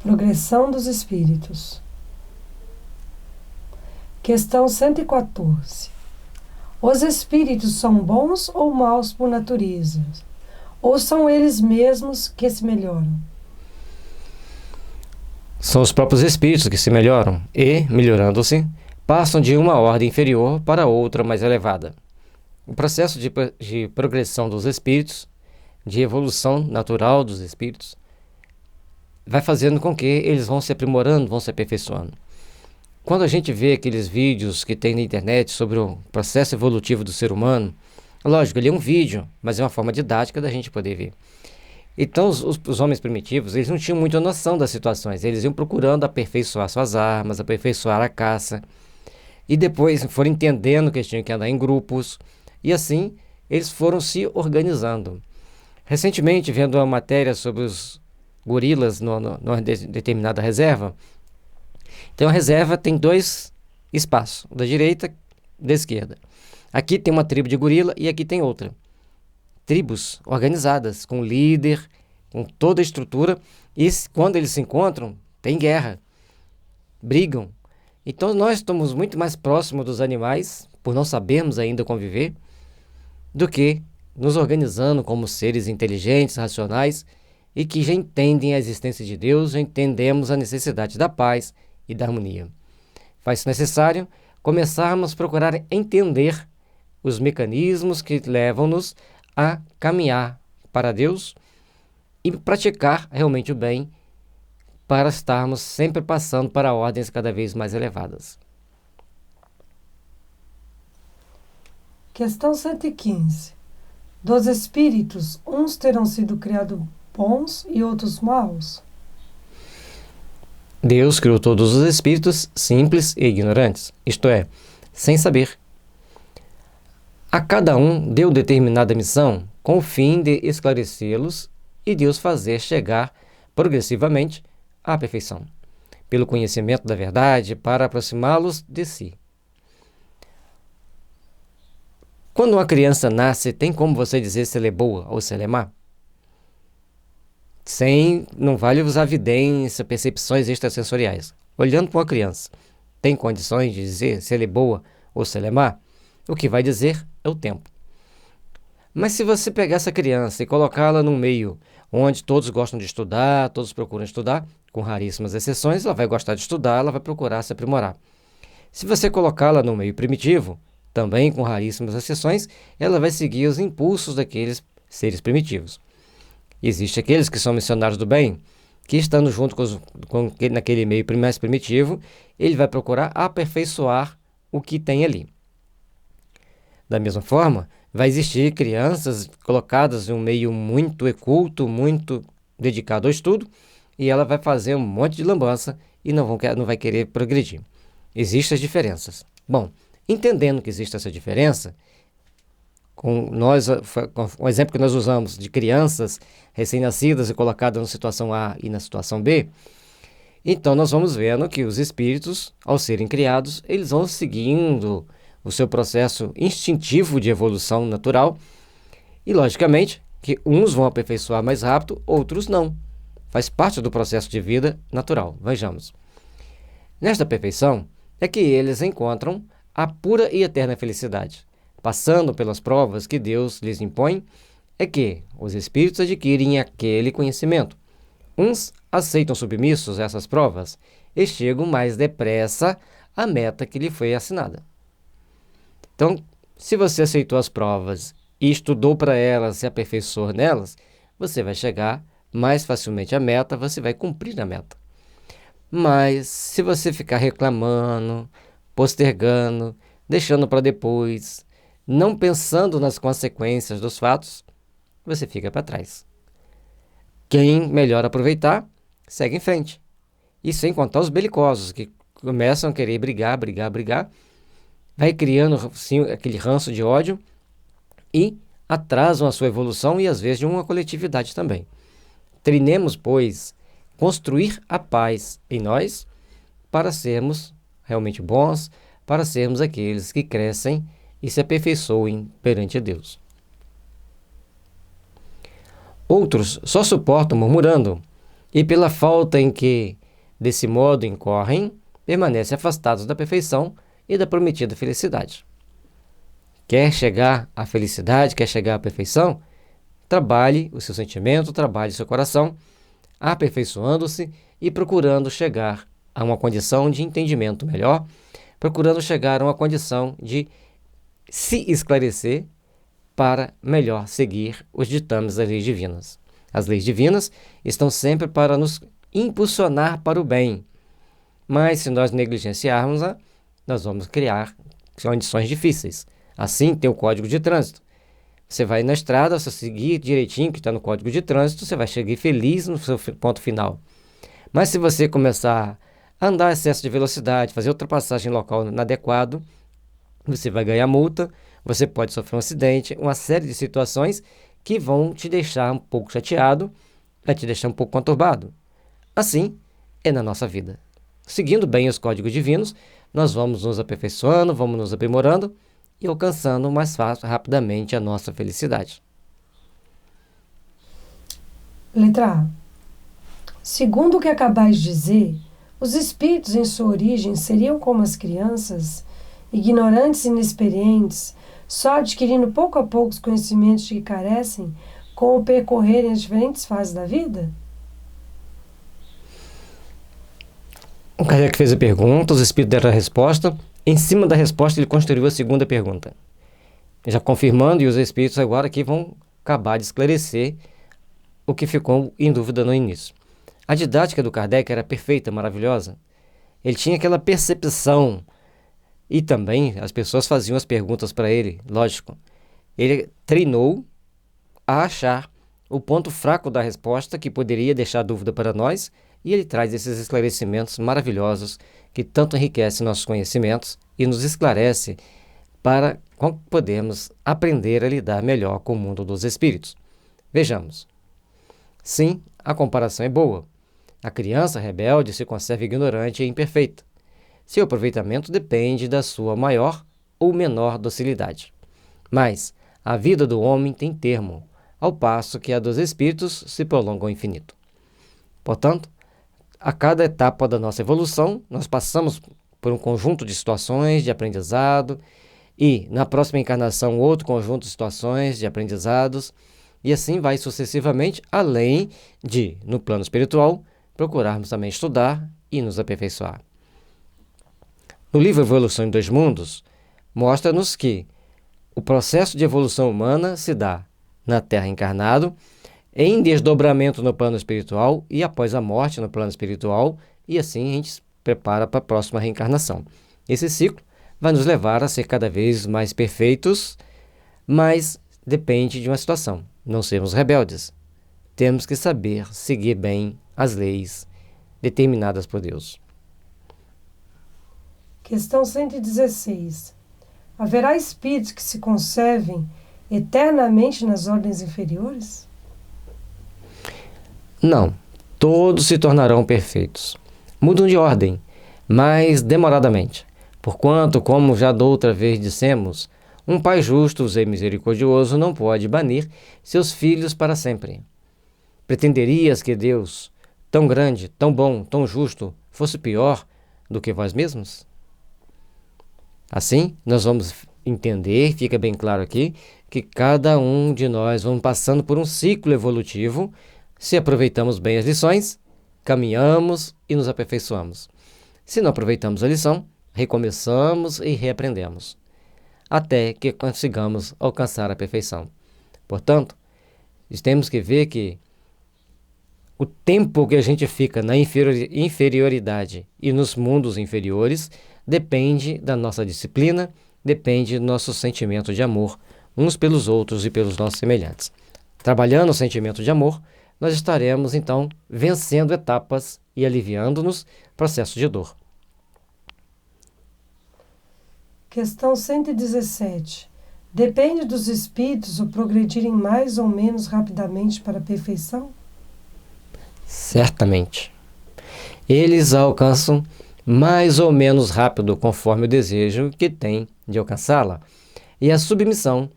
Progressão dos espíritos. Questão 114. Os espíritos são bons ou maus por natureza? Ou são eles mesmos que se melhoram? São os próprios espíritos que se melhoram e, melhorando-se, passam de uma ordem inferior para outra mais elevada. O processo de progressão dos espíritos, de evolução natural dos espíritos, vai fazendo com que eles vão se aprimorando, vão se aperfeiçoando. Quando a gente vê aqueles vídeos que tem na internet sobre o processo evolutivo do ser humano, lógico, ele é um vídeo, mas é uma forma didática da gente poder ver. Então, os homens primitivos, eles não tinham muita noção das situações. Eles iam procurando aperfeiçoar suas armas, aperfeiçoar a caça. E depois foram entendendo que eles tinham que andar em grupos. E assim, eles foram se organizando. Recentemente, vendo uma matéria sobre os gorilas numa determinada reserva. Então, a reserva tem dois espaços, da direita e da esquerda. Aqui tem uma tribo de gorila e aqui tem outra. Tribos organizadas, com líder, com toda a estrutura, e quando eles se encontram, tem guerra, brigam. Então nós estamos muito mais próximos dos animais, por não sabermos ainda conviver, do que nos organizando como seres inteligentes, racionais, e que já entendem a existência de Deus, já entendemos a necessidade da paz e da harmonia. Faz-se necessário começarmos a procurar entender os mecanismos que levam-nos a caminhar para Deus e praticar realmente o bem para estarmos sempre passando para ordens cada vez mais elevadas. Questão 115. Dos espíritos, uns terão sido criados bons e outros maus? Deus criou todos os espíritos simples e ignorantes, isto é, sem saber. A cada um deu determinada missão com o fim de esclarecê-los e de os fazer chegar progressivamente à perfeição, pelo conhecimento da verdade, para aproximá-los de si. Quando uma criança nasce, tem como você dizer se ela é boa ou se ela é má? Não vale usar evidência, percepções extrasensoriais. Olhando para uma criança, tem condições de dizer se ela é boa ou se ela é má? O que vai dizer é o tempo. Mas se você pegar essa criança e colocá-la num meio onde todos gostam de estudar, todos procuram estudar, com raríssimas exceções, ela vai gostar de estudar, ela vai procurar se aprimorar. Se você colocá-la num meio primitivo, também com raríssimas exceções, ela vai seguir os impulsos daqueles seres primitivos. Existem aqueles que são missionários do bem, que estando junto naquele meio mais primitivo, ele vai procurar aperfeiçoar o que tem ali. Da mesma forma, vai existir crianças colocadas em um meio muito culto, muito dedicado ao estudo, e ela vai fazer um monte de lambança e não vai querer progredir. Existem as diferenças. Bom, entendendo que existe essa diferença, com o exemplo que nós usamos de crianças recém-nascidas e colocadas na situação A e na situação B, então nós vamos vendo que os espíritos, ao serem criados, eles vão seguindo o seu processo instintivo de evolução natural e, logicamente, que uns vão aperfeiçoar mais rápido, outros não. Faz parte do processo de vida natural. Vejamos. Nesta perfeição é que eles encontram a pura e eterna felicidade. Passando pelas provas que Deus lhes impõe, é que os espíritos adquirem aquele conhecimento. Uns aceitam submissos essas provas e chegam mais depressa à meta que lhe foi assinada. Então, se você aceitou as provas e estudou para elas, se aperfeiçoou nelas, você vai chegar mais facilmente à meta, você vai cumprir a meta. Mas, se você ficar reclamando, postergando, deixando para depois, não pensando nas consequências dos fatos, você fica para trás. Quem melhor aproveitar, segue em frente. E sem contar os belicosos, que começam a querer brigar, vai criando sim, aquele ranço de ódio e atrasam a sua evolução e às vezes de uma coletividade também. Treinemos, pois, construir a paz em nós para sermos realmente bons, para sermos aqueles que crescem e se aperfeiçoem perante Deus. Outros só suportam murmurando, e pela falta em que desse modo incorrem, permanecem afastados da perfeição e da prometida felicidade. Quer chegar à felicidade, quer chegar à perfeição? Trabalhe o seu sentimento, trabalhe o seu coração, aperfeiçoando-se e procurando chegar a uma condição de entendimento melhor, procurando chegar a uma condição de se esclarecer para melhor seguir os ditames das leis divinas. As leis divinas estão sempre para nos impulsionar para o bem, mas se nós negligenciarmos-a, nós vamos criar condições difíceis. Assim tem o Código de Trânsito. Você vai na estrada, se seguir direitinho o que está no Código de Trânsito, você vai chegar feliz no seu ponto final. Mas se você começar a andar a excesso de velocidade, fazer ultrapassagem local inadequado, você vai ganhar multa, você pode sofrer um acidente, uma série de situações que vão te deixar um pouco chateado, vai te deixar um pouco conturbado. Assim é na nossa vida. Seguindo bem os códigos divinos, nós vamos nos aperfeiçoando, vamos nos aprimorando e alcançando mais fácil, rapidamente a nossa felicidade. Letra A. Segundo o que acabais de dizer, os espíritos em sua origem seriam como as crianças, ignorantes e inexperientes, só adquirindo pouco a pouco os conhecimentos de que carecem com o percorrerem as diferentes fases da vida? O Kardec fez a pergunta, os espíritos deram a resposta. Em cima da resposta, ele construiu a segunda pergunta. Já confirmando, e os espíritos agora aqui vão acabar de esclarecer o que ficou em dúvida no início. A didática do Kardec era perfeita, maravilhosa. Ele tinha aquela percepção e também as pessoas faziam as perguntas para ele, lógico. Ele treinou a achar o ponto fraco da resposta que poderia deixar dúvida para nós e ele traz esses esclarecimentos maravilhosos que tanto enriquecem nossos conhecimentos e nos esclarece para como podemos aprender a lidar melhor com o mundo dos espíritos. Vejamos. Sim, a comparação é boa. A criança rebelde se conserva ignorante e imperfeita. Seu aproveitamento depende da sua maior ou menor docilidade. Mas a vida do homem tem termo, ao passo que a dos espíritos se prolonga ao infinito. Portanto, a cada etapa da nossa evolução, nós passamos por um conjunto de situações de aprendizado e, na próxima encarnação, outro conjunto de situações de aprendizados, e assim vai sucessivamente, além de, no plano espiritual, procurarmos também estudar e nos aperfeiçoar. No livro Evolução em Dois Mundos, mostra-nos que o processo de evolução humana se dá na Terra encarnado, em desdobramento no plano espiritual e após a morte no plano espiritual, e assim a gente se prepara para a próxima reencarnação. Esse ciclo vai nos levar a ser cada vez mais perfeitos, mas depende de uma situação, não sermos rebeldes. Temos que saber seguir bem as leis determinadas por Deus. Questão 116. Haverá espíritos que se conservem eternamente nas ordens inferiores? Não, todos se tornarão perfeitos. Mudam de ordem, mas demoradamente. Porquanto, como já doutra vez dissemos, um pai justo e misericordioso não pode banir seus filhos para sempre. Pretenderias que Deus, tão grande, tão bom, tão justo, fosse pior do que vós mesmos? Assim, nós vamos entender, fica bem claro aqui, que cada um de nós vamos passando por um ciclo evolutivo. Se aproveitamos bem as lições, caminhamos e nos aperfeiçoamos. Se não aproveitamos a lição, recomeçamos e reaprendemos, até que consigamos alcançar a perfeição. Portanto, temos que ver que o tempo que a gente fica na inferioridade e nos mundos inferiores depende da nossa disciplina, depende do nosso sentimento de amor uns pelos outros e pelos nossos semelhantes. Trabalhando o sentimento de amor, nós estaremos, então, vencendo etapas e aliviando-nos processos de dor. Questão 117. Depende dos espíritos o progredirem mais ou menos rapidamente para a perfeição? Certamente. Eles alcançam mais ou menos rápido conforme o desejo que têm de alcançá-la e a submissão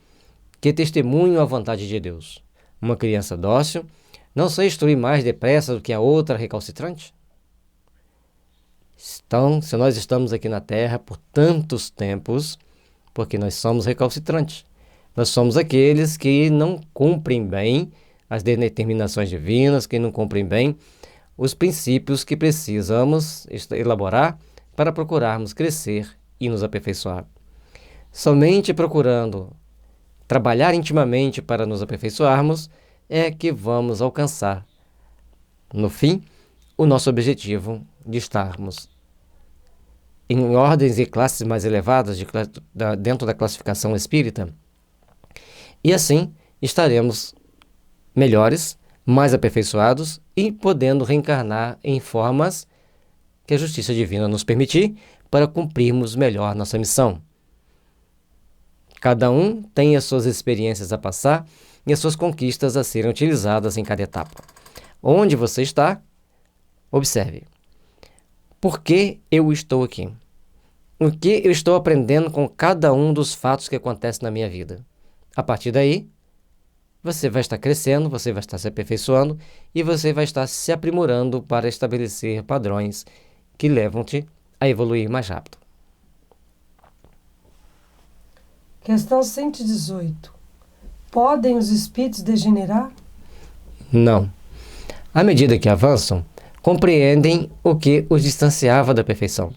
que testemunham a vontade de Deus. Uma criança dócil não se instruir mais depressa do que a outra recalcitrante? Então, se nós estamos aqui na Terra por tantos tempos, porque nós somos recalcitrantes. Nós somos aqueles que não cumprem bem as determinações divinas, que não cumprem bem os princípios que precisamos elaborar para procurarmos crescer e nos aperfeiçoar. Somente procurando trabalhar intimamente para nos aperfeiçoarmos é que vamos alcançar, no fim, o nosso objetivo de estarmos em ordens e classes mais elevadas dentro da classificação espírita, e assim estaremos melhores, mais aperfeiçoados e podendo reencarnar em formas que a justiça divina nos permitir para cumprirmos melhor nossa missão. Cada um tem as suas experiências a passar e as suas conquistas a serem utilizadas em cada etapa. Onde você está, observe. Por que eu estou aqui? O que eu estou aprendendo com cada um dos fatos que acontecem na minha vida? A partir daí, você vai estar crescendo, você vai estar se aperfeiçoando e você vai estar se aprimorando para estabelecer padrões que levam-te a evoluir mais rápido. Questão 118. Podem os espíritos degenerar? Não. À medida que avançam, compreendem o que os distanciava da perfeição.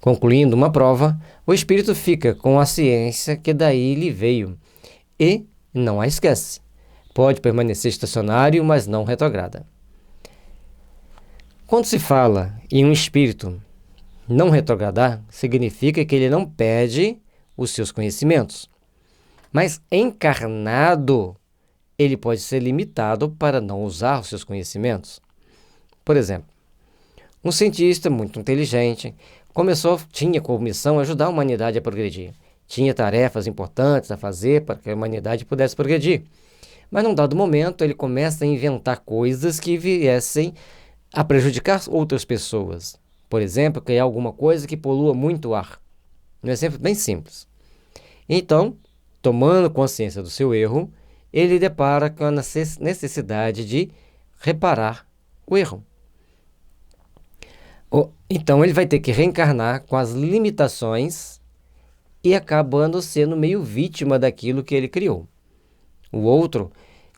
Concluindo uma prova, o espírito fica com a ciência que daí lhe veio e não a esquece. Pode permanecer estacionário, mas não retrograda. Quando se fala em um espírito não retrogradar, significa que ele não perde os seus conhecimentos. Mas encarnado, ele pode ser limitado para não usar os seus conhecimentos. Por exemplo, um cientista muito inteligente tinha como missão ajudar a humanidade a progredir. Tinha tarefas importantes a fazer para que a humanidade pudesse progredir. Mas num dado momento ele começa a inventar coisas que viessem a prejudicar outras pessoas. Por exemplo, criar alguma coisa que polua muito o ar. Um exemplo bem simples. Então, tomando consciência do seu erro, ele depara com a necessidade de reparar o erro. Então, ele vai ter que reencarnar com as limitações e acabando sendo meio vítima daquilo que ele criou. O outro,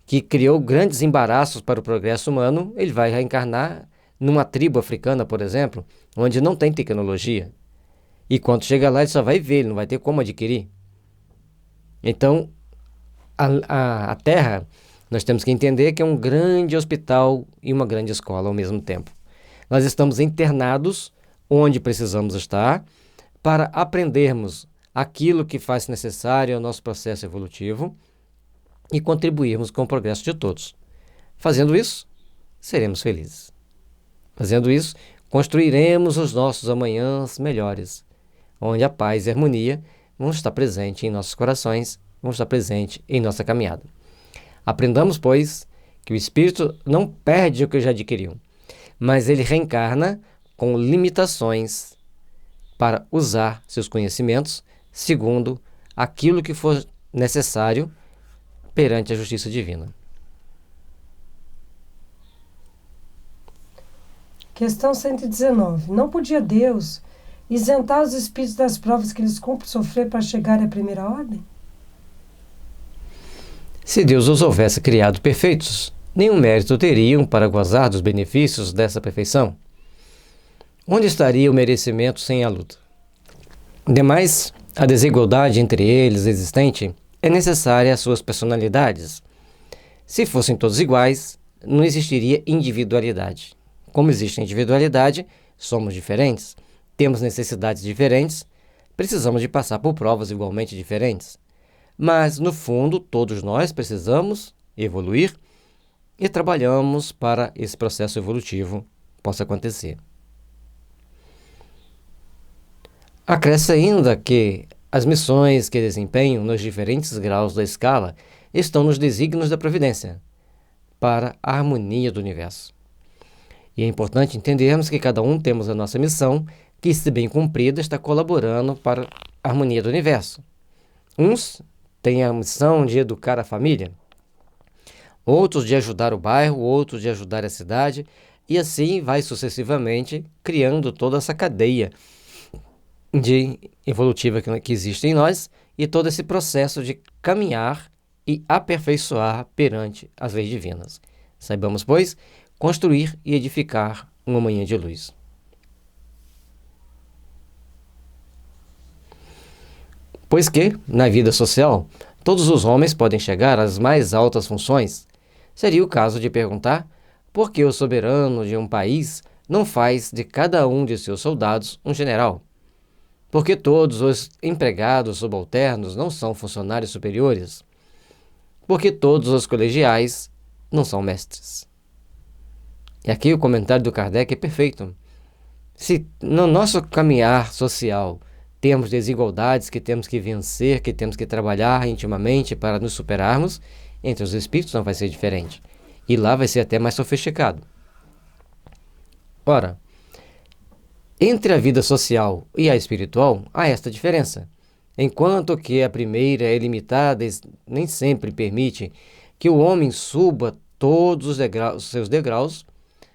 que criou grandes embaraços para o progresso humano, ele vai reencarnar numa tribo africana, por exemplo, onde não tem tecnologia. E quando chega lá, ele só vai ver, ele não vai ter como adquirir. Então, a Terra, nós temos que entender que é um grande hospital e uma grande escola ao mesmo tempo. Nós estamos internados onde precisamos estar para aprendermos aquilo que faz necessário ao nosso processo evolutivo e contribuirmos com o progresso de todos. Fazendo isso, seremos felizes. Fazendo isso, construiremos os nossos amanhãs melhores, onde a paz e a harmonia vão estar presentes em nossos corações, vão estar presentes em nossa caminhada. Aprendamos, pois, que o espírito não perde o que já adquiriu, mas ele reencarna com limitações para usar seus conhecimentos segundo aquilo que for necessário perante a justiça divina. Questão 119. Não podia Deus isentar os espíritos das provas que eles cumprem sofrer para chegar à primeira ordem? Se Deus os houvesse criado perfeitos, nenhum mérito teriam para gozar dos benefícios dessa perfeição. Onde estaria o merecimento sem a luta? Demais, a desigualdade entre eles existente é necessária às suas personalidades. Se fossem todos iguais, não existiria individualidade. Como existe individualidade, somos diferentes, temos necessidades diferentes, precisamos de passar por provas igualmente diferentes. Mas, no fundo, todos nós precisamos evoluir e trabalhamos para esse processo evolutivo possa acontecer. Acresce ainda que as missões que desempenham nos diferentes graus da escala estão nos desígnios da providência para a harmonia do universo. E é importante entendermos que cada um temos a nossa missão, que, se bem cumprida, está colaborando para a harmonia do universo. Uns têm a missão de educar a família, outros de ajudar o bairro, outros de ajudar a cidade, e assim vai sucessivamente criando toda essa cadeia evolutiva que existe em nós e todo esse processo de caminhar e aperfeiçoar perante as leis divinas. Saibamos, pois, construir e edificar uma manhã de luz. Pois que, na vida social, todos os homens podem chegar às mais altas funções, seria o caso de perguntar por que o soberano de um país não faz de cada um de seus soldados um general? Por que todos os empregados subalternos não são funcionários superiores? Por que todos os colegiais não são mestres? E aqui o comentário do Kardec é perfeito. Se no nosso caminhar social temos desigualdades que temos que vencer, que temos que trabalhar intimamente para nos superarmos, entre os espíritos não vai ser diferente. E lá vai ser até mais sofisticado. Ora, entre a vida social e a espiritual, há esta diferença. Enquanto que a primeira é limitada e nem sempre permite que o homem suba todos os seus degraus,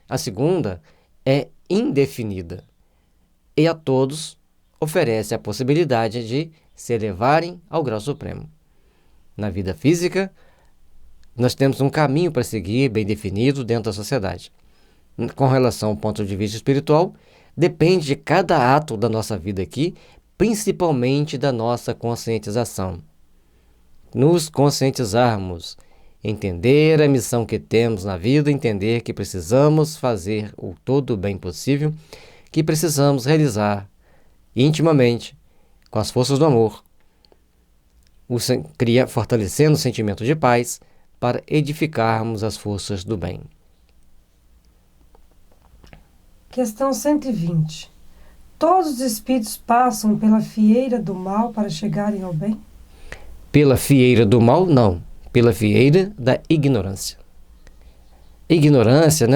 a segunda é indefinida e a todos oferece a possibilidade de se elevarem ao grau supremo. Na vida física, nós temos um caminho para seguir bem definido dentro da sociedade. Com relação ao ponto de vista espiritual, depende de cada ato da nossa vida aqui, principalmente da nossa conscientização. Nos conscientizarmos, entender a missão que temos na vida, entender que precisamos fazer o todo o bem possível, que precisamos realizar intimamente, com as forças do amor, fortalecendo o sentimento de paz, para edificarmos as forças do bem. Questão 120. Todos os espíritos passam pela fieira do mal para chegarem ao bem? Pela fieira do mal, não. Pela fieira da ignorância. Ignorância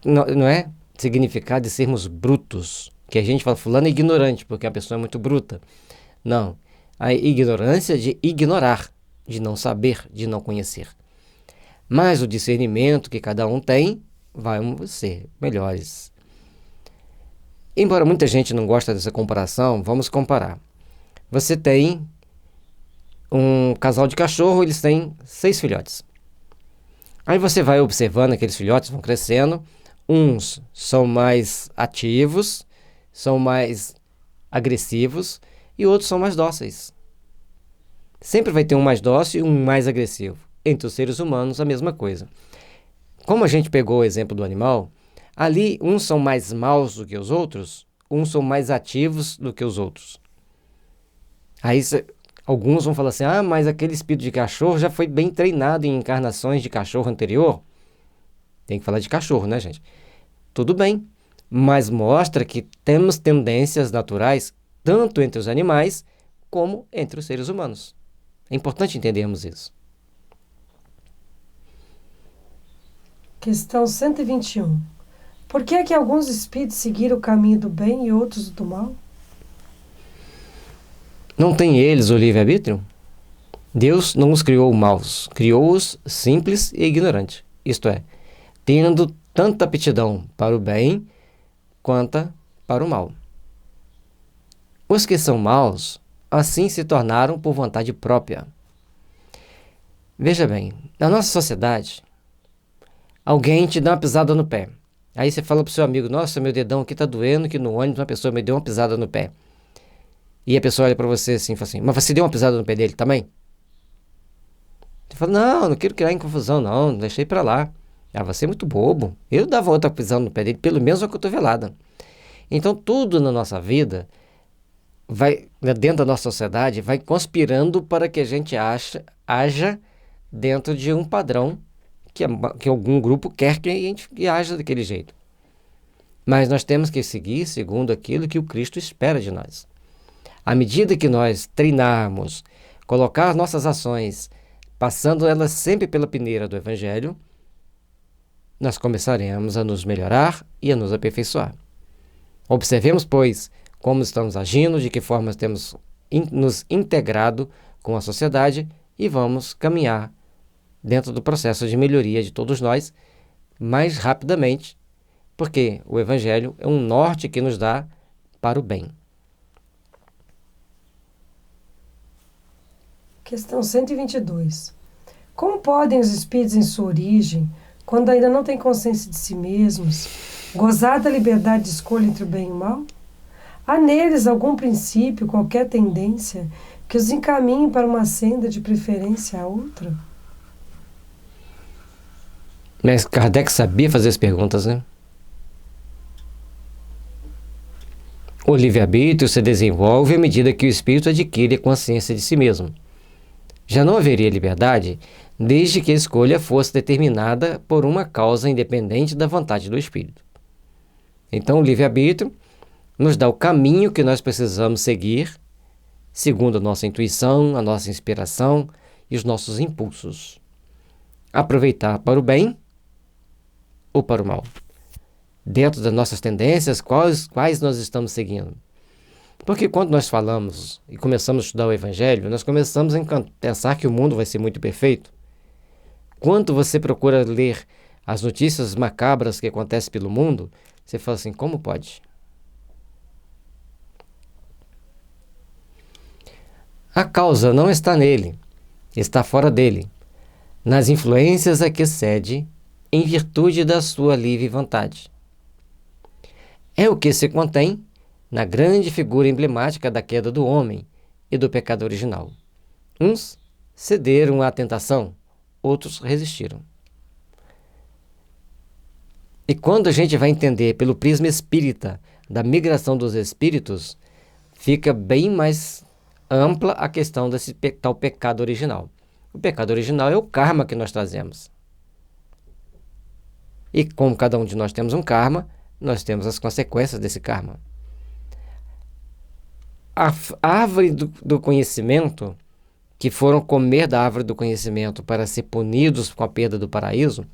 não é significado de sermos brutos, que a gente fala, fulano é ignorante, porque a pessoa é muito bruta. Não. A ignorância de ignorar, de não saber, de não conhecer. Mas o discernimento que cada um tem, vamos ser melhores. Embora muita gente não goste dessa comparação, vamos comparar. Você tem um casal de cachorro, eles têm 6 filhotes. Aí você vai observando aqueles filhotes vão crescendo, uns são mais ativos, são mais agressivos e outros são mais dóceis. Sempre vai ter um mais dócil e um mais agressivo. Entre os seres humanos, a mesma coisa. Como a gente pegou o exemplo do animal, ali uns são mais maus do que os outros, uns são mais ativos do que os outros. Aí alguns vão falar assim, mas aquele espírito de cachorro já foi bem treinado em encarnações de cachorro anterior. Tem que falar de cachorro, né, gente? Tudo bem, mas mostra que temos tendências naturais tanto entre os animais como entre os seres humanos. É importante entendermos isso. Questão 121. Por que é que alguns espíritos seguiram o caminho do bem e outros do mal? Não têm eles o livre-arbítrio? Deus não os criou maus, criou-os simples e ignorantes. Isto é, tendo tanta aptidão para o bem quanto para o mal. Os que são maus, assim se tornaram por vontade própria. Veja bem, na nossa sociedade, alguém te dá uma pisada no pé. Aí você fala para o seu amigo, nossa, meu dedão aqui está doendo, que no ônibus uma pessoa me deu uma pisada no pé. E a pessoa olha para você assim e fala assim, mas você deu uma pisada no pé dele também? Você fala, não quero criar em confusão, não, deixei para lá. Você é muito bobo. Eu dava outra pisada no pé dele, pelo menos uma cotovelada. Então, tudo na nossa vida, dentro da nossa sociedade, vai conspirando para que a gente haja dentro de um padrão que algum grupo quer que a gente haja daquele jeito. Mas nós temos que seguir segundo aquilo que o Cristo espera de nós. À medida que nós treinarmos, colocar nossas ações, passando elas sempre pela peneira do Evangelho, nós começaremos a nos melhorar e a nos aperfeiçoar. Observemos, pois, como estamos agindo, de que forma temos nos integrado com a sociedade e vamos caminhar dentro do processo de melhoria de todos nós mais rapidamente, porque o Evangelho é um norte que nos dá para o bem. Questão 122. Como podem os espíritos em sua origem, quando ainda não têm consciência de si mesmos, gozar da liberdade de escolha entre o bem e o mal? Há neles algum princípio, qualquer tendência, que os encaminhe para uma senda de preferência a outra? Mas Kardec sabia fazer as perguntas, né? O livre-arbítrio se desenvolve à medida que o espírito adquire a consciência de si mesmo. Já não haveria liberdade desde que a escolha fosse determinada por uma causa independente da vontade do espírito. Então, o livre-arbítrio nos dá o caminho que nós precisamos seguir, segundo a nossa intuição, a nossa inspiração e os nossos impulsos. Aproveitar para o bem ou para o mal. Dentro das nossas tendências, quais nós estamos seguindo? Porque quando nós falamos e começamos a estudar o Evangelho, nós começamos a pensar que o mundo vai ser muito perfeito. Quando você procura ler as notícias macabras que acontecem pelo mundo, você fala assim, como pode? A causa não está nele, está fora dele, nas influências a que cede em virtude da sua livre vontade. É o que se contém na grande figura emblemática da queda do homem e do pecado original. Uns cederam à tentação, outros resistiram. E quando a gente vai entender pelo prisma espírita da migração dos espíritos, fica bem mais ampla a questão desse tal pecado original. O pecado original é o karma que nós trazemos. E como cada um de nós temos um karma, nós temos as consequências desse karma. A árvore do conhecimento, que foram comer da árvore do conhecimento para ser punidos com a perda do paraíso,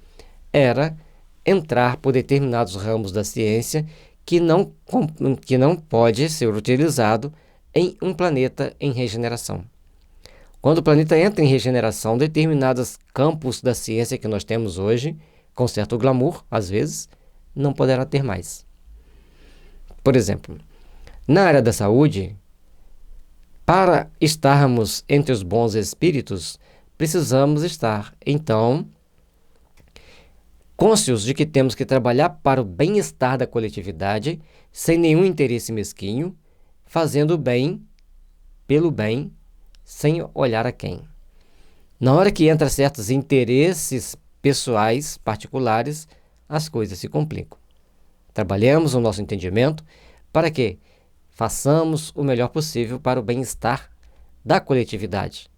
era entrar por determinados ramos da ciência que não pode ser utilizado em um planeta em regeneração. Quando o planeta entra em regeneração, determinados campos da ciência que nós temos hoje, com certo glamour, às vezes, não poderá ter mais. Por exemplo, na área da saúde, para estarmos entre os bons espíritos, precisamos estar, então, cônscios de que temos que trabalhar para o bem-estar da coletividade, sem nenhum interesse mesquinho, fazendo o bem pelo bem, sem olhar a quem. Na hora que entra certos interesses pessoais, particulares, as coisas se complicam. Trabalhamos o nosso entendimento para que façamos o melhor possível para o bem-estar da coletividade.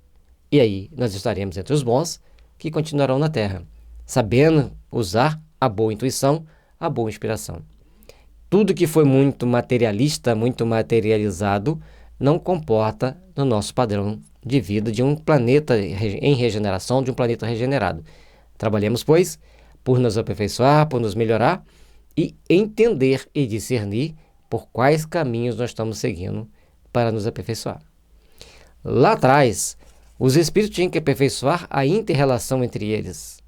E aí nós estaremos entre os bons que continuarão na Terra, sabendo usar a boa intuição, a boa inspiração. Tudo que foi muito materialista, muito materializado, não comporta no nosso padrão de vida de um planeta em regeneração, de um planeta regenerado. Trabalhemos, pois, por nos aperfeiçoar, por nos melhorar e entender e discernir por quais caminhos nós estamos seguindo para nos aperfeiçoar. Lá atrás, os espíritos tinham que aperfeiçoar a inter-relação entre eles.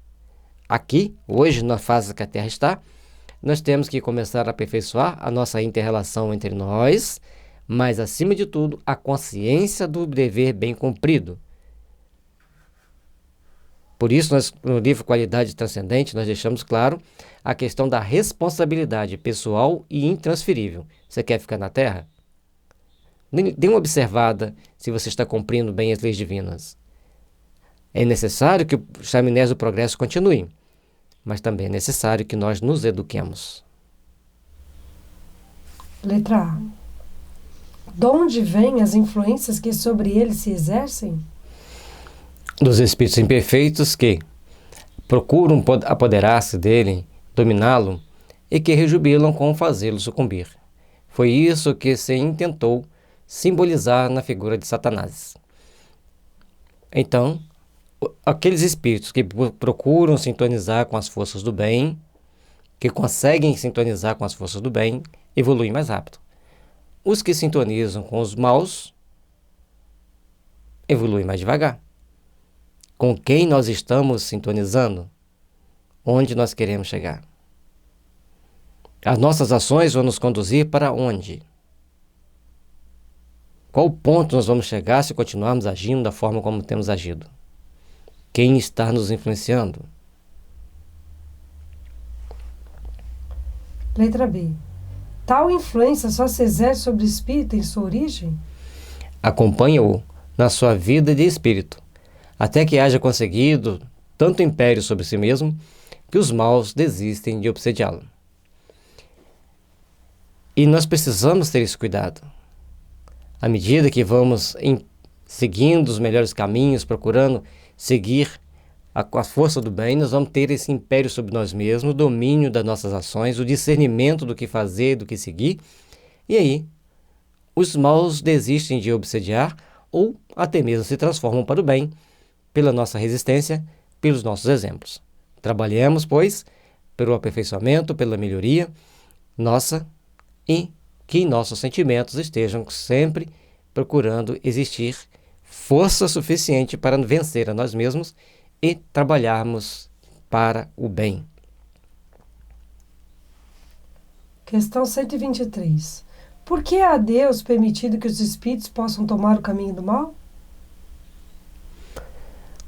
Aqui, hoje, na fase que a Terra está, nós temos que começar a aperfeiçoar a nossa inter-relação entre nós, mas, acima de tudo, a consciência do dever bem cumprido. Por isso, no livro Qualidade Transcendente, nós deixamos claro a questão da responsabilidade pessoal e intransferível. Você quer ficar na Terra? Dê uma observada se você está cumprindo bem as leis divinas. É necessário que o chaminés do progresso continue, mas também é necessário que nós nos eduquemos. Letra A. De onde vêm as influências que sobre eles se exercem? Dos espíritos imperfeitos que procuram apoderar-se dele, dominá-lo, e que rejubilam com fazê-lo sucumbir. Foi isso que se intentou simbolizar na figura de Satanás. Então, aqueles espíritos que procuram sintonizar com as forças do bem, que conseguem sintonizar com as forças do bem, evoluem mais rápido. Os que sintonizam com os maus, evoluem mais devagar. com quem nós estamos sintonizando, onde nós queremos chegar. As nossas ações vão nos conduzir para onde? Qual ponto nós vamos chegar se continuarmos agindo da forma como temos agido? Quem está nos influenciando? Letra B. Tal influência só se exerce sobre o espírito em sua origem? Acompanha-o na sua vida de espírito, até que haja conseguido tanto império sobre si mesmo que os maus desistem de obsediá-lo. E nós precisamos ter esse cuidado. À medida que vamos seguindo os melhores caminhos, procurando seguir a força do bem, nós vamos ter esse império sobre nós mesmos, o domínio das nossas ações, o discernimento do que fazer, do que seguir. E aí, os maus desistem de obsediar ou até mesmo se transformam para o bem pela nossa resistência, pelos nossos exemplos. Trabalhemos, pois, pelo aperfeiçoamento, pela melhoria nossa e que nossos sentimentos estejam sempre procurando existir força suficiente para vencer a nós mesmos e trabalharmos para o bem. Questão 123. Por que é a Deus permitido que os espíritos possam tomar o caminho do mal?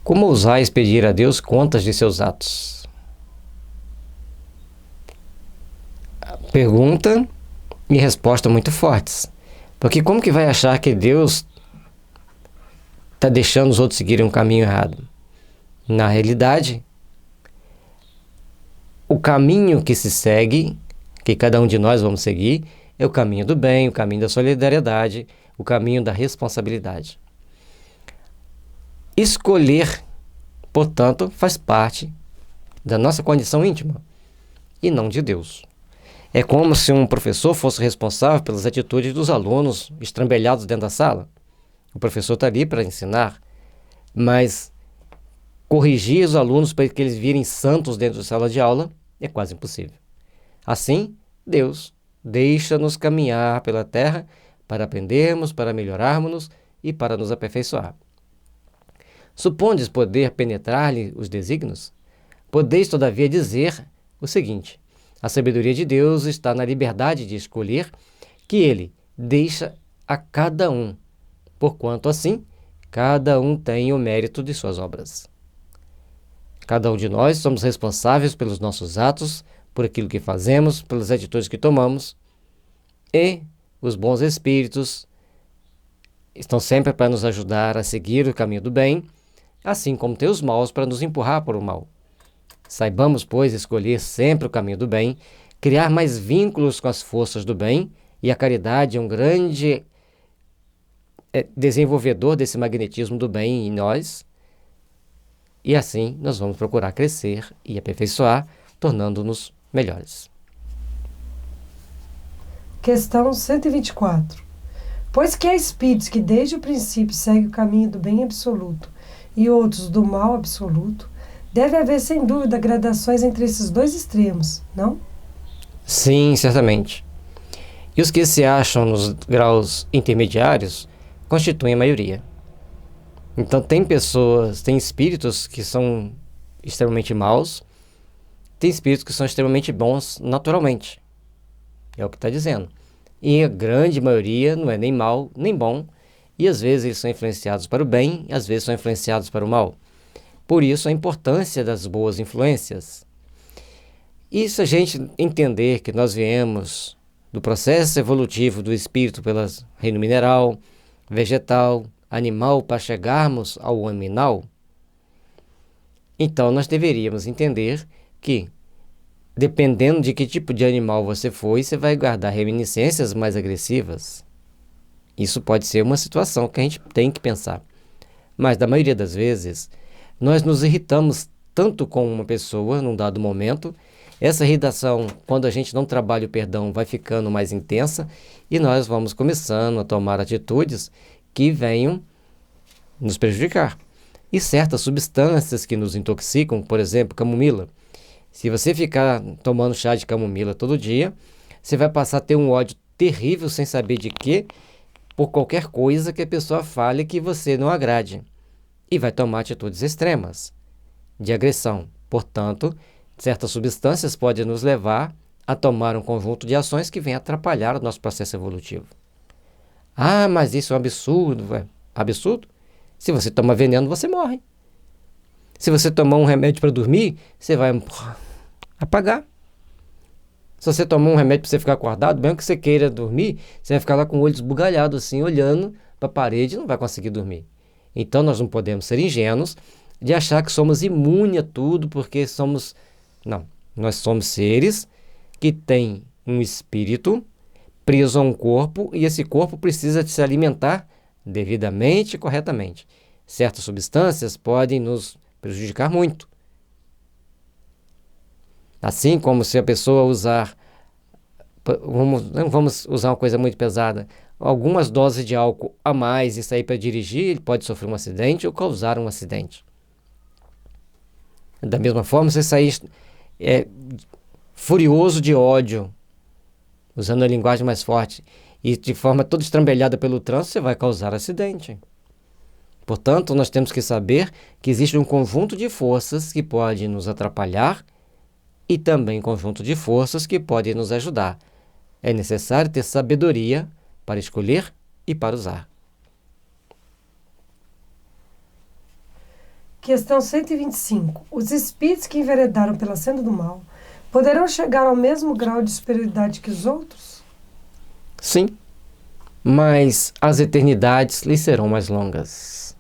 Como ousais pedir a Deus contas de seus atos? Pergunta e resposta muito fortes. Porque como que vai achar que Deus está deixando os outros seguirem um caminho errado? Na realidade, o caminho que se segue, que cada um de nós vamos seguir, é o caminho do bem, o caminho da solidariedade, o caminho da responsabilidade. Escolher, portanto, faz parte da nossa condição íntima e não de Deus. É como se um professor fosse responsável pelas atitudes dos alunos estrambelhados dentro da sala. O professor está ali para ensinar, mas corrigir os alunos para que eles virem santos dentro da sala de aula é quase impossível. Assim, Deus deixa-nos caminhar pela terra para aprendermos, para melhorarmos e para nos aperfeiçoar. Supondes poder penetrar-lhe os desígnios? Podeis, todavia, dizer o seguinte: a sabedoria de Deus está na liberdade de escolher que Ele deixa a cada um, porquanto assim, cada um tem o mérito de suas obras. Cada um de nós somos responsáveis pelos nossos atos, por aquilo que fazemos, pelas atitudes que tomamos, e os bons espíritos estão sempre para nos ajudar a seguir o caminho do bem, assim como tem os maus para nos empurrar para o mal. Saibamos, pois, escolher sempre o caminho do bem, criar mais vínculos com as forças do bem, e a caridade é um grande desenvolvedor desse magnetismo do bem em nós, e assim nós vamos procurar crescer e aperfeiçoar, tornando-nos melhores. Questão 124. Pois que há espíritos que desde o princípio seguem o caminho do bem absoluto e outros do mal absoluto, deve haver sem dúvida gradações entre esses dois extremos, não? Sim, certamente. E os que se acham nos graus intermediários constituem a maioria. Então tem espíritos que são extremamente maus, tem espíritos que são extremamente bons naturalmente. É o que está dizendo. E a grande maioria não é nem mal, nem bom, e às vezes eles são influenciados para o bem, e às vezes são influenciados para o mal. Por isso a importância das boas influências. E se a gente entender que nós viemos do processo evolutivo do espírito pelo reino mineral, vegetal, animal, para chegarmos ao aminal, então nós deveríamos entender que, dependendo de que tipo de animal você foi, você vai guardar reminiscências mais agressivas. Isso pode ser uma situação que a gente tem que pensar. Mas, da maioria das vezes, nós nos irritamos tanto com uma pessoa num dado momento. Essa irritação, quando a gente não trabalha o perdão, vai ficando mais intensa e nós vamos começando a tomar atitudes que venham nos prejudicar. E certas substâncias que nos intoxicam, por exemplo, camomila. Se você ficar tomando chá de camomila todo dia, você vai passar a ter um ódio terrível sem saber de quê, por qualquer coisa que a pessoa fale que você não agrade. e vai tomar atitudes extremas de agressão. Portanto, certas substâncias podem nos levar a tomar um conjunto de ações que vêm atrapalhar o nosso processo evolutivo. Ah, mas isso é um absurdo. Absurdo? Se você toma veneno, você morre. Se você tomar um remédio para dormir, você vai apagar. Se você tomar um remédio para você ficar acordado, mesmo que você queira dormir, você vai ficar lá com o olho esbugalhado, assim, olhando para a parede e não vai conseguir dormir. Então, nós não podemos ser ingênuos de achar que somos imunes a tudo, porque somos... Não, nós somos seres que têm um espírito preso a um corpo, e esse corpo precisa de se alimentar devidamente e corretamente. Certas substâncias podem nos prejudicar muito. Assim como se a pessoa usar, vamos usar uma coisa muito pesada, algumas doses de álcool a mais e sair para dirigir, ele pode sofrer um acidente ou causar um acidente. Da mesma forma, você sair furioso de ódio, usando a linguagem mais forte, e de forma toda estrambelhada pelo trânsito, você vai causar acidente. Portanto, nós temos que saber que existe um conjunto de forças que pode nos atrapalhar e também um conjunto de forças que podem nos ajudar. É necessário ter sabedoria para escolher e para usar. Questão 125. Os espíritos que enveredaram pela senda do mal poderão chegar ao mesmo grau de superioridade que os outros? Sim, mas as eternidades lhes serão mais longas.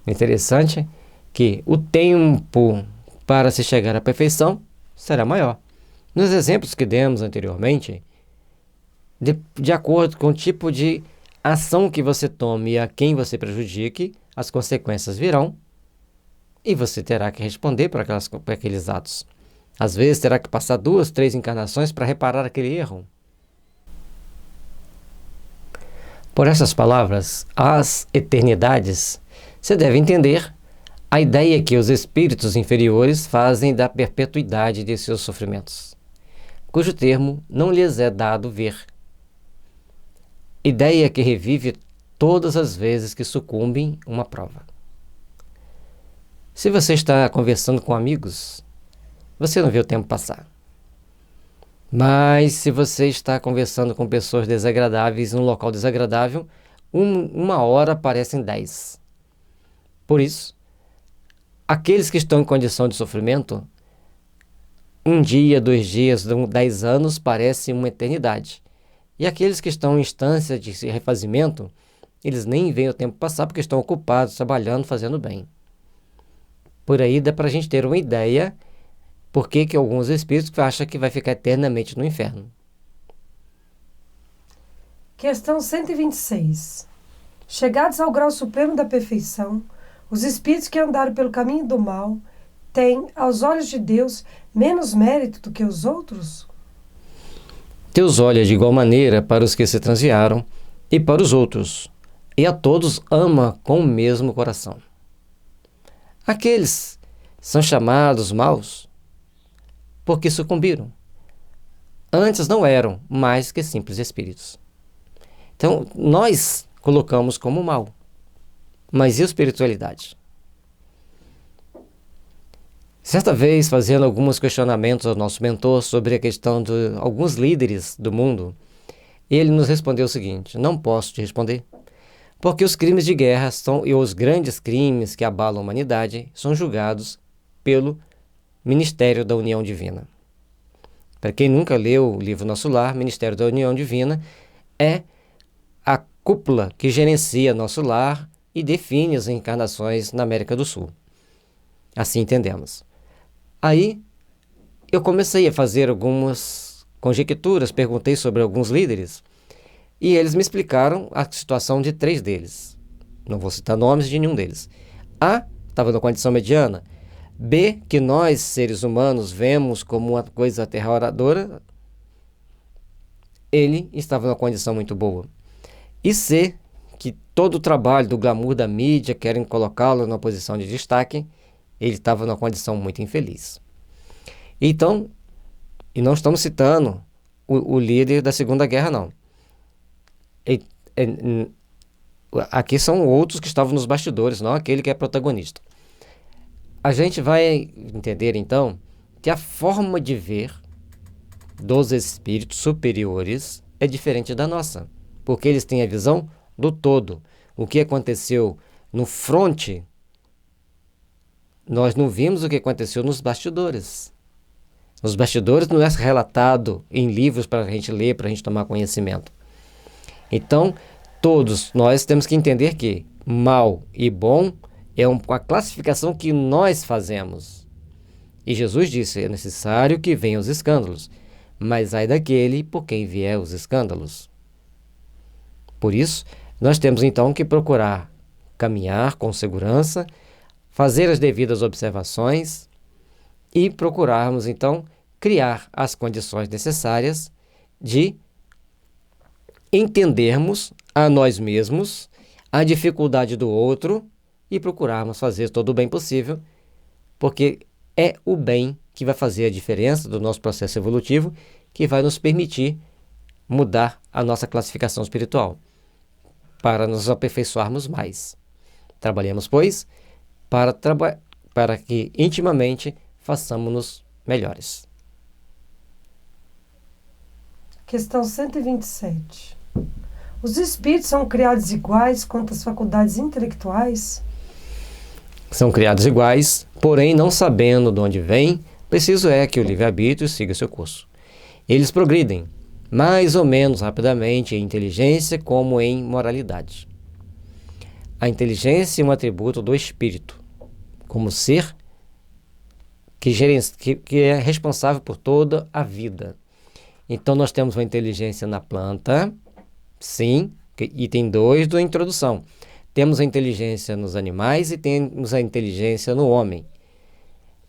Interessante é que o tempo para se chegar à perfeição será maior. Nos exemplos que demos anteriormente, de acordo com o tipo de ação que você tome e a quem você prejudique, as consequências virão e você terá que responder por aqueles atos. Às vezes terá que passar 2, 3 encarnações para reparar aquele erro. Por essas palavras, as eternidades, você deve entender a ideia que os espíritos inferiores fazem da perpetuidade de seus sofrimentos, cujo termo não lhes é dado ver. Ideia que revive todas as vezes que sucumbem uma prova. Se você está conversando com amigos, você não vê o tempo passar. Mas se você está conversando com pessoas desagradáveis num local desagradável, uma hora parecem 10. Por isso, aqueles que estão em condição de sofrimento, 1 dia, 2 dias, 10 anos parece uma eternidade. E aqueles que estão em instância de refazimento, eles nem veem o tempo passar porque estão ocupados, trabalhando, fazendo bem. Por aí dá para a gente ter uma ideia por que alguns espíritos acham que vai ficar eternamente no inferno. Questão 126. Chegados ao grau supremo da perfeição, os espíritos que andaram pelo caminho do mal têm, aos olhos de Deus, menos mérito do que os outros? Deus olha de igual maneira para os que se transviaram e para os outros, e a todos ama com o mesmo coração. Aqueles são chamados maus porque sucumbiram. Antes não eram mais que simples espíritos. Então, nós colocamos como mal. Mas e a espiritualidade? Certa vez, fazendo alguns questionamentos ao nosso mentor sobre a questão de alguns líderes do mundo, ele nos respondeu o seguinte: não posso te responder, porque os crimes de guerra e os grandes crimes que abalam a humanidade são julgados pelo Ministério da União Divina. Para quem nunca leu o livro Nosso Lar, Ministério da União Divina é a cúpula que gerencia Nosso Lar e define as encarnações na América do Sul. Assim entendemos. Aí eu comecei a fazer algumas conjecturas, perguntei sobre alguns líderes e eles me explicaram a situação de 3 deles. Não vou citar nomes de nenhum deles. A estava na condição mediana. B, que nós, seres humanos, vemos como uma coisa aterroradora, ele estava numa condição muito boa. E C, que todo o trabalho do glamour da mídia querem colocá-lo numa posição de destaque, ele estava numa condição muito infeliz. Então, e não estamos citando o líder da Segunda Guerra, não. Aqui são outros que estavam nos bastidores, não aquele que é protagonista. A gente vai entender, então, que a forma de ver dos espíritos superiores é diferente da nossa, porque eles têm a visão do todo. O que aconteceu no fronte, nós não vimos o que aconteceu nos bastidores. Nos bastidores não é relatado em livros para a gente ler, para a gente tomar conhecimento. Então, todos nós temos que entender que mal e bom é uma classificação que nós fazemos. E Jesus disse, é necessário que venham os escândalos, mas ai daquele por quem vier os escândalos. Por isso, nós temos então que procurar caminhar com segurança, fazer as devidas observações e procurarmos então criar as condições necessárias de entendermos a nós mesmos, a dificuldade do outro e procurarmos fazer todo o bem possível, porque é o bem que vai fazer a diferença do nosso processo evolutivo, que vai nos permitir mudar a nossa classificação espiritual, para nos aperfeiçoarmos mais. Trabalhemos, pois, para que intimamente façamos-nos melhores. Questão 127. Os espíritos são criados iguais quanto às faculdades intelectuais? São criados iguais, porém não sabendo de onde vêm, preciso é que o livre-arbítrio siga seu curso. Eles progridem, mais ou menos rapidamente, em inteligência como em moralidade. A inteligência é um atributo do espírito, como ser que é responsável por toda a vida. Então, nós temos uma inteligência na planta, sim, item 2 da introdução. Temos a inteligência nos animais e temos a inteligência no homem.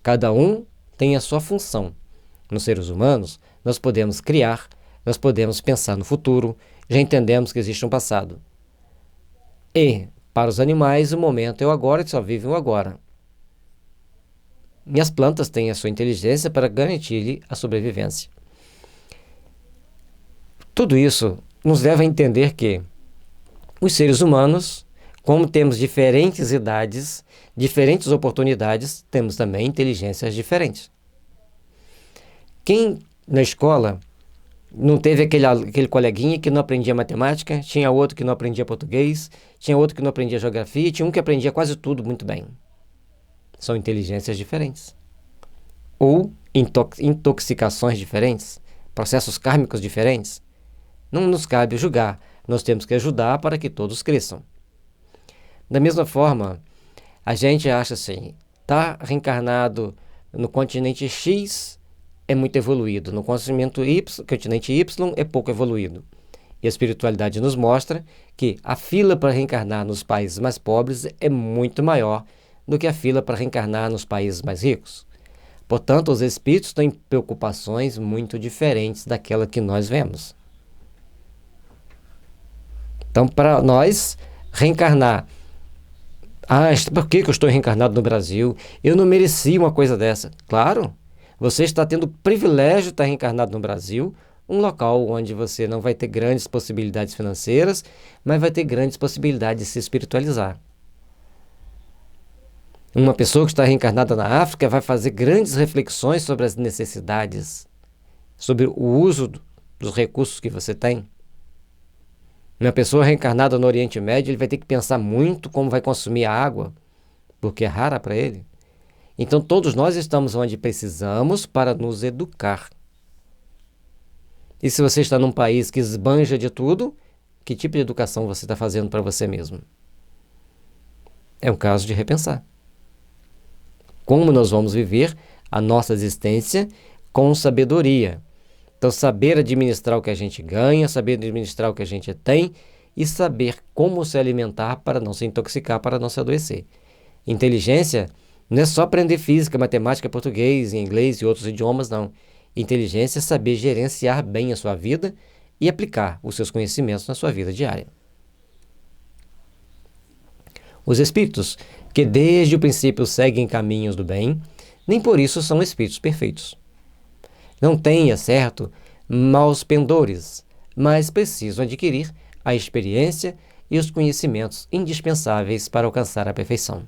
Cada um tem a sua função. Nos seres humanos, nós podemos criar, nós podemos pensar no futuro, já entendemos que existe um passado. E, para os animais, o momento é o agora e só vivem o agora. E as plantas têm a sua inteligência para garantir-lhe a sobrevivência. Tudo isso nos leva a entender que os seres humanos, como temos diferentes idades, diferentes oportunidades, temos também inteligências diferentes. Quem na escola não teve aquele coleguinha que não aprendia matemática, tinha outro que não aprendia português, tinha outro que não aprendia geografia, tinha um que aprendia quase tudo muito bem. São inteligências diferentes. Ou intoxicações diferentes, processos kármicos diferentes. Não nos cabe julgar, nós temos que ajudar para que todos cresçam. Da mesma forma, a gente acha assim, está reencarnado no continente X, é muito evoluído, no continente Y é pouco evoluído. E a espiritualidade nos mostra que a fila para reencarnar nos países mais pobres é muito maior do que a fila para reencarnar nos países mais ricos. Portanto, os espíritos têm preocupações muito diferentes daquela que nós vemos. Então, para nós, reencarnar... por que eu estou reencarnado no Brasil? Eu não merecia uma coisa dessa. Claro, você está tendo o privilégio de estar reencarnado no Brasil, um local onde você não vai ter grandes possibilidades financeiras, mas vai ter grandes possibilidades de se espiritualizar. Uma pessoa que está reencarnada na África vai fazer grandes reflexões sobre as necessidades, sobre o uso dos recursos que você tem. Uma pessoa reencarnada no Oriente Médio, ele vai ter que pensar muito como vai consumir a água, porque é rara para ele. Então, todos nós estamos onde precisamos para nos educar. E se você está num país que esbanja de tudo, que tipo de educação você está fazendo para você mesmo? É um caso de repensar. Como nós vamos viver a nossa existência com sabedoria? Então, saber administrar o que a gente ganha, saber administrar o que a gente tem e saber como se alimentar para não se intoxicar, para não se adoecer. Inteligência não é só aprender física, matemática, português, inglês e outros idiomas, não. Inteligência é saber gerenciar bem a sua vida e aplicar os seus conhecimentos na sua vida diária. Os espíritos que desde o princípio seguem caminhos do bem, nem por isso são espíritos perfeitos. Não têm, é certo, maus pendores, mas precisam adquirir a experiência e os conhecimentos indispensáveis para alcançar a perfeição.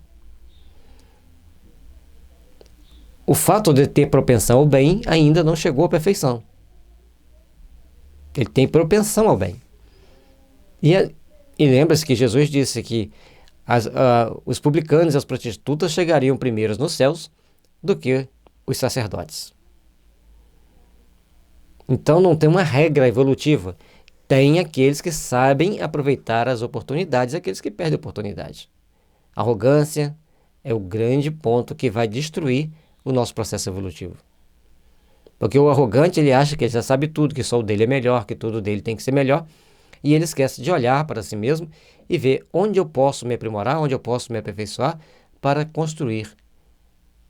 O fato de ter propensão ao bem ainda não chegou à perfeição. Ele tem propensão ao bem. E lembra-se que Jesus disse que os publicanos e as prostitutas chegariam primeiros nos céus do que os sacerdotes. Então não tem uma regra evolutiva. Tem aqueles que sabem aproveitar as oportunidades e aqueles que perdem a oportunidade. A arrogância é o grande ponto que vai destruir o nosso processo evolutivo. Porque o arrogante, ele acha que ele já sabe tudo, que só o dele é melhor, que tudo dele tem que ser melhor, e ele esquece de olhar para si mesmo e ver onde eu posso me aprimorar, onde eu posso me aperfeiçoar para construir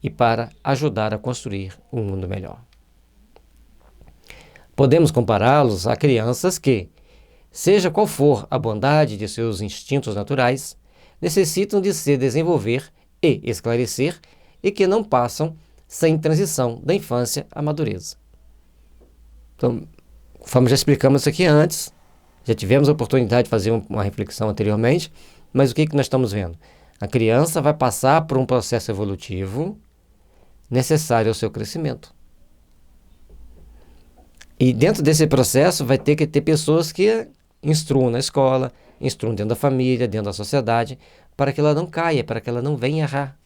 e para ajudar a construir um mundo melhor. Podemos compará-los a crianças que, seja qual for a bondade de seus instintos naturais, necessitam de se desenvolver e esclarecer e que não passam sem transição da infância à madureza. Então, conforme já explicamos isso aqui antes, já tivemos a oportunidade de fazer uma reflexão anteriormente, mas o que nós estamos vendo? A criança vai passar por um processo evolutivo necessário ao seu crescimento. E dentro desse processo vai ter que ter pessoas que instruam na escola, instruam dentro da família, dentro da sociedade, para que ela não caia, para que ela não venha errar.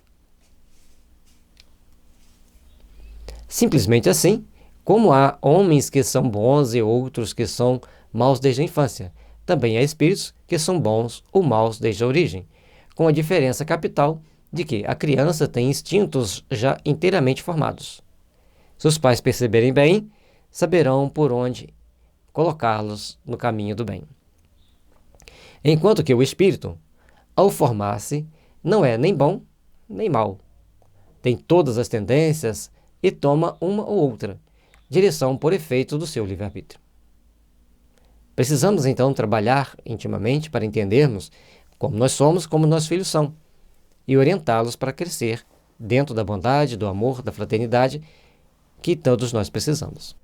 Simplesmente assim, como há homens que são bons e outros que são maus desde a infância, também há espíritos que são bons ou maus desde a origem, com a diferença capital de que a criança tem instintos já inteiramente formados. Se os pais perceberem bem, saberão por onde colocá-los no caminho do bem. Enquanto que o espírito, ao formar-se, não é nem bom nem mau. Tem todas as tendências e toma uma ou outra, direção por efeito do seu livre-arbítrio. Precisamos então trabalhar intimamente para entendermos como nós somos, como nossos filhos são, e orientá-los para crescer dentro da bondade, do amor, da fraternidade que todos nós precisamos.